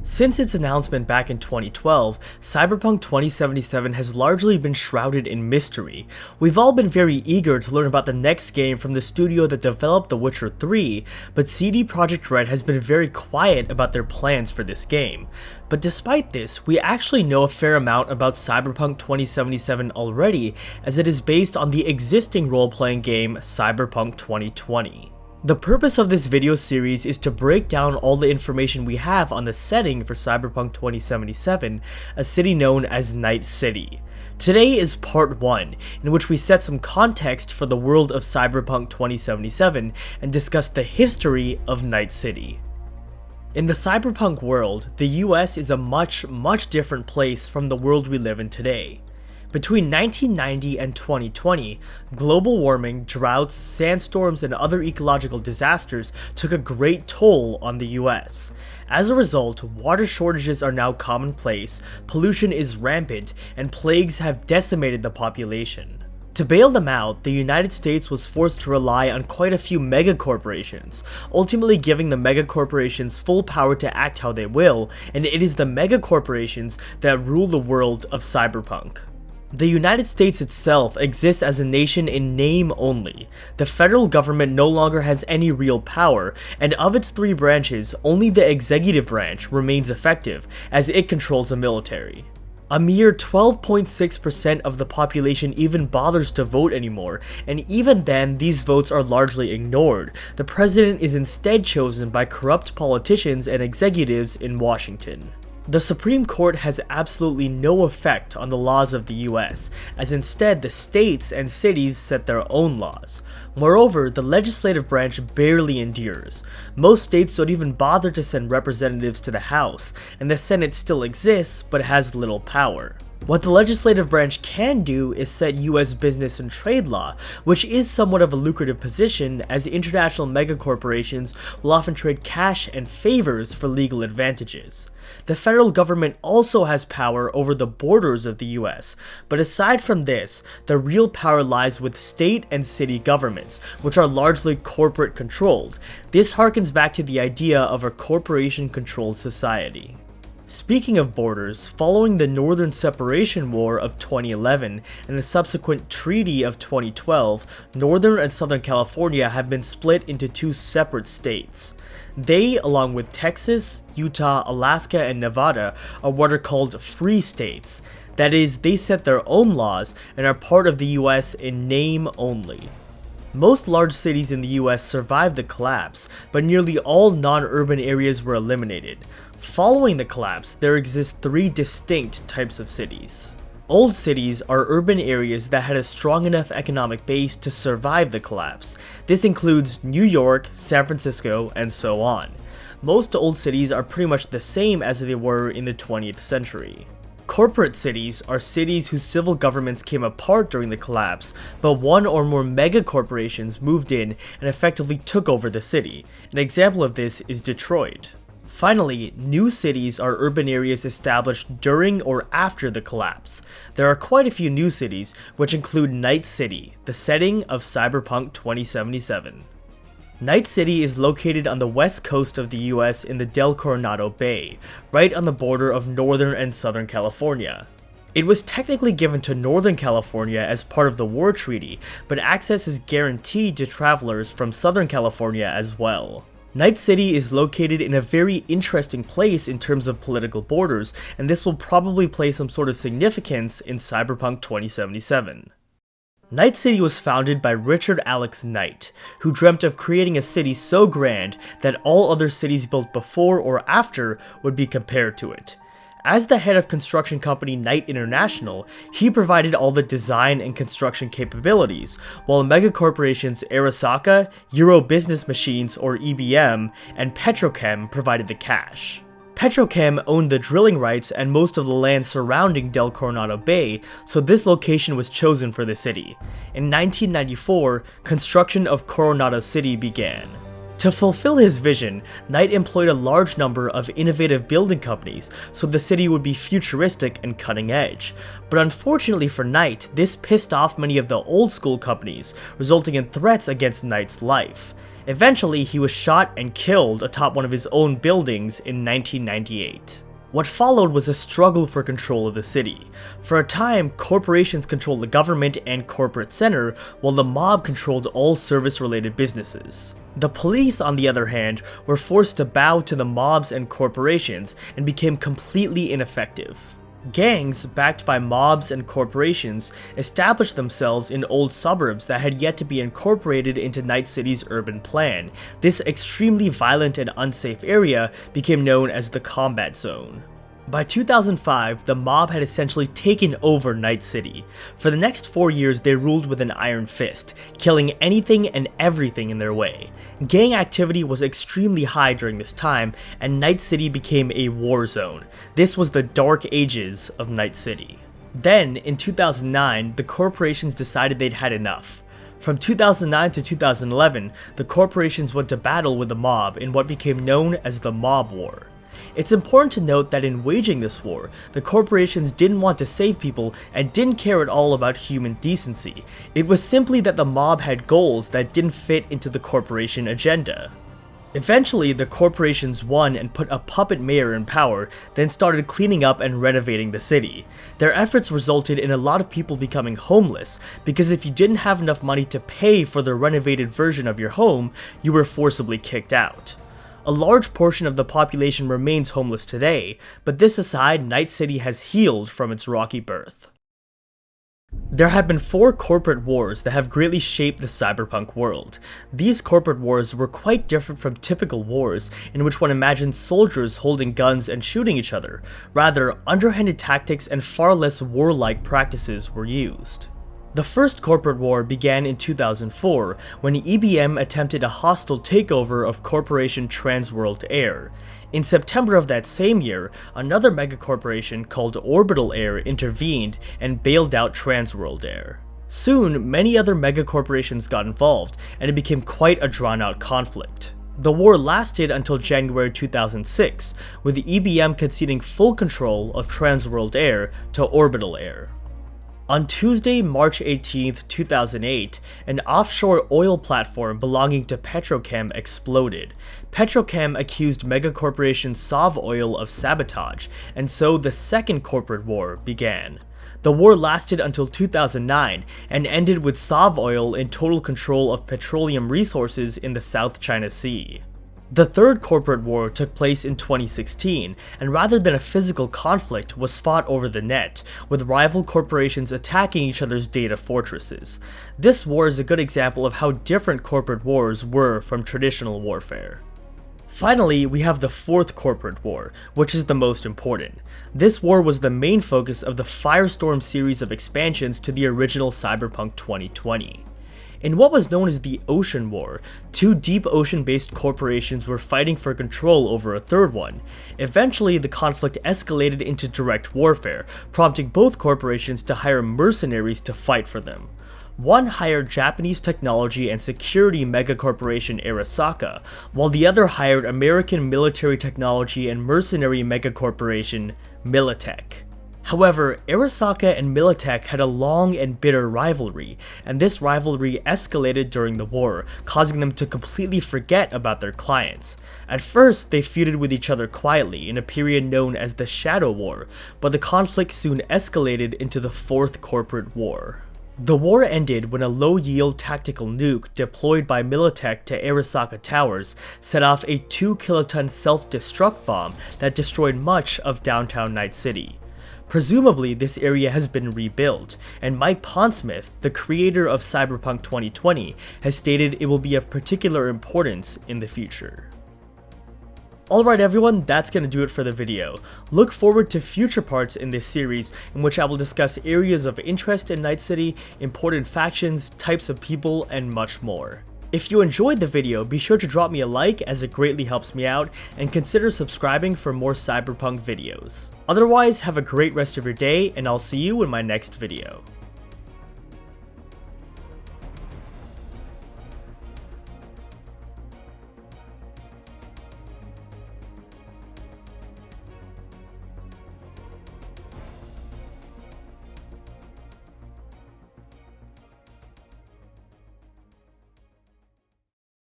Since its announcement back in 2012, Cyberpunk 2077 has largely been shrouded in mystery. We've all been very eager to learn about the next game from the studio that developed The Witcher 3, but CD Projekt Red has been very quiet about their plans for this game. But despite this, we actually know a fair amount about Cyberpunk 2077 already, as it is based on the existing role-playing game Cyberpunk 2020. The purpose of this video series is to break down all the information we have on the setting for Cyberpunk 2077, a city known as Night City. Today is part 1, in which we set some context for the world of Cyberpunk 2077 and discuss the history of Night City. In the cyberpunk world, the US is a much different place from the world we live in today. Between 1990 and 2020, global warming, droughts, sandstorms, and other ecological disasters took a great toll on the US. As a result, water shortages are now commonplace, pollution is rampant, and plagues have decimated the population. To bail them out, the United States was forced to rely on quite a few megacorporations, ultimately giving the megacorporations full power to act how they will, and it is the megacorporations that rule the world of cyberpunk. The United States itself exists as a nation in name only. The federal government no longer has any real power, and of its 3 branches, only the executive branch remains effective, as it controls the military. A mere 12.6% of the population even bothers to vote anymore, and even then, these votes are largely ignored. The president is instead chosen by corrupt politicians and executives in Washington. The Supreme Court has absolutely no effect on the laws of the US, as instead the states and cities set their own laws. Moreover, the legislative branch barely endures. Most states don't even bother to send representatives to the House, and the Senate still exists but has little power. What the legislative branch can do is set US business and trade law, which is somewhat of a lucrative position as international megacorporations will often trade cash and favors for legal advantages. The federal government also has power over the borders of the US, but aside from this, the real power lies with state and city governments, which are largely corporate controlled. This harkens back to the idea of a corporation-controlled society. Speaking of borders, following the Northern Separation War of 2011 and the subsequent Treaty of 2012, Northern and Southern California have been split into 2 separate states. They, along with Texas, Utah, Alaska, and Nevada, are what are called free states. That is, they set their own laws and are part of the US in name only. Most large cities in the US survived the collapse, but nearly all non-urban areas were eliminated. Following the collapse, there exist 3 distinct types of cities. Old cities are urban areas that had a strong enough economic base to survive the collapse. This includes New York, San Francisco, and so on. Most old cities are pretty much the same as they were in the 20th century. Corporate cities are cities whose civil governments came apart during the collapse, but one or more megacorporations moved in and effectively took over the city. An example of this is Detroit. Finally, new cities are urban areas established during or after the collapse. There are quite a few new cities, which include Night City, the setting of Cyberpunk 2077. Night City is located on the west coast of the US in the Del Coronado Bay, right on the border of Northern and Southern California. It was technically given to Northern California as part of the War Treaty, but access is guaranteed to travelers from Southern California as well. Night City is located in a very interesting place in terms of political borders, and this will probably play some sort of significance in Cyberpunk 2077. Night City was founded by Richard Alex Knight, who dreamt of creating a city so grand that all other cities built before or after would be compared to it. As the head of construction company Knight International, he provided all the design and construction capabilities, while megacorporations Arasaka, Euro Business Machines or EBM, and Petrochem provided the cash. Petrochem owned the drilling rights and most of the land surrounding Del Coronado Bay, so this location was chosen for the city. In 1994, construction of Coronado City began. To fulfill his vision, Knight employed a large number of innovative building companies so the city would be futuristic and cutting edge. But unfortunately for Knight, this pissed off many of the old school companies, resulting in threats against Knight's life. Eventually, he was shot and killed atop one of his own buildings in 1998. What followed was a struggle for control of the city. For a time, corporations controlled the government and corporate center, while the mob controlled all service-related businesses. The police, on the other hand, were forced to bow to the mobs and corporations and became completely ineffective. Gangs, backed by mobs and corporations, established themselves in old suburbs that had yet to be incorporated into Night City's urban plan. This extremely violent and unsafe area became known as the Combat Zone. By 2005, the mob had essentially taken over Night City. For the next 4 years, they ruled with an iron fist, killing anything and everything in their way. Gang activity was extremely high during this time, and Night City became a war zone. This was the dark ages of Night City. Then, in 2009, the corporations decided they'd had enough. From 2009 to 2011, the corporations went to battle with the mob in what became known as the Mob War. It's important to note that in waging this war, the corporations didn't want to save people and didn't care at all about human decency. It was simply that the mob had goals that didn't fit into the corporation agenda. Eventually, the corporations won and put a puppet mayor in power, then started cleaning up and renovating the city. Their efforts resulted in a lot of people becoming homeless, because if you didn't have enough money to pay for the renovated version of your home, you were forcibly kicked out. A large portion of the population remains homeless today, but this aside, Night City has healed from its rocky birth. There have been 4 corporate wars that have greatly shaped the cyberpunk world. These corporate wars were quite different from typical wars, in which one imagines soldiers holding guns and shooting each other. Rather, underhanded tactics and far less warlike practices were used. The first corporate war began in 2004, when EBM attempted a hostile takeover of corporation Transworld Air. In September of that same year, another megacorporation called Orbital Air intervened and bailed out Transworld Air. Soon, many other megacorporations got involved, and it became quite a drawn-out conflict. The war lasted until January 2006, with EBM conceding full control of Transworld Air to Orbital Air. On Tuesday, March 18, 2008, an offshore oil platform belonging to Petrochem exploded. Petrochem accused megacorporation Sovoil of sabotage, and so the second corporate war began. The war lasted until 2009 and ended with Sovoil in total control of petroleum resources in the South China Sea. The third corporate war took place in 2016, and rather than a physical conflict, was fought over the net, with rival corporations attacking each other's data fortresses. This war is a good example of how different corporate wars were from traditional warfare. Finally, we have the fourth corporate war, which is the most important. This war was the main focus of the Firestorm series of expansions to the original Cyberpunk 2020. In what was known as the Ocean War, 2 deep ocean-based corporations were fighting for control over a third one. Eventually, the conflict escalated into direct warfare, prompting both corporations to hire mercenaries to fight for them. One hired Japanese technology and security megacorporation Arasaka, while the other hired American military technology and mercenary megacorporation Militech. However, Arasaka and Militech had a long and bitter rivalry, and this rivalry escalated during the war, causing them to completely forget about their clients. At first, they feuded with each other quietly in a period known as the Shadow War, but the conflict soon escalated into the Fourth Corporate War. The war ended when a low-yield tactical nuke deployed by Militech to Arasaka Towers set off a 2-kiloton self-destruct bomb that destroyed much of downtown Night City. Presumably, this area has been rebuilt, and Mike Pondsmith, the creator of Cyberpunk 2020, has stated it will be of particular importance in the future. Alright everyone, that's gonna do it for the video. Look forward to future parts in this series in which I will discuss areas of interest in Night City, important factions, types of people, and much more. If you enjoyed the video, be sure to drop me a like as it greatly helps me out, and consider subscribing for more Cyberpunk videos. Otherwise, have a great rest of your day, and I'll see you in my next video.